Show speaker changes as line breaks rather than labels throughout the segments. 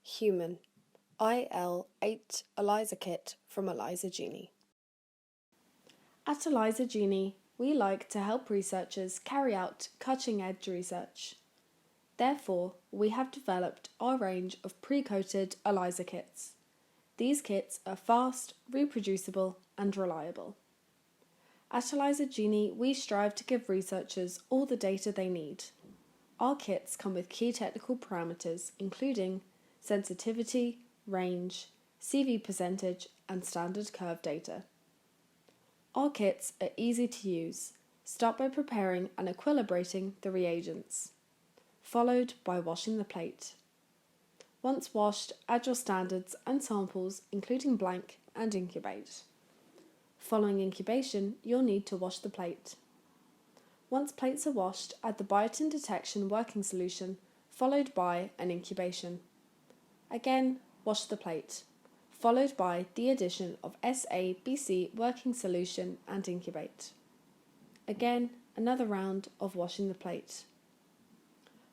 Human IL8 ELISA Kit from ELISA Genie. At ELISA Genie, we like to help researchers carry out cutting-edge research. Therefore, we have developed our range of pre-coated ELISA kits. These kits are fast, reproducible and reliable. At ELISA Genie, we strive to give researchers all the data they need. Our kits come with key technical parameters including sensitivity, range, CV percentage and standard curve data. Our kits are easy to use. Start by preparing and equilibrating the reagents, followed by washing the plate. Once washed, add your standards and samples including blank and incubate. Following incubation, you'll need to wash the plate. Once plates are washed, add the biotin detection working solution, followed by an incubation. Again, wash the plate, followed by the addition of Assay working solution and incubate. Again, another round of washing the plate.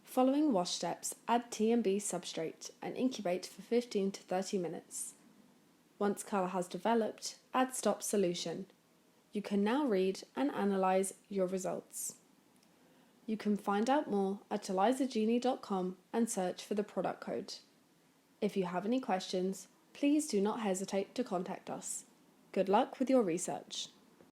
Following wash steps, add T&B substrate and incubate for 15 to 30 minutes. Once colour has developed, add stop solution. You can now read and analyse your results. You can find out more at elisagenie.com and search for the product code. If you have any questions, please do not hesitate to contact us. Good luck with your research.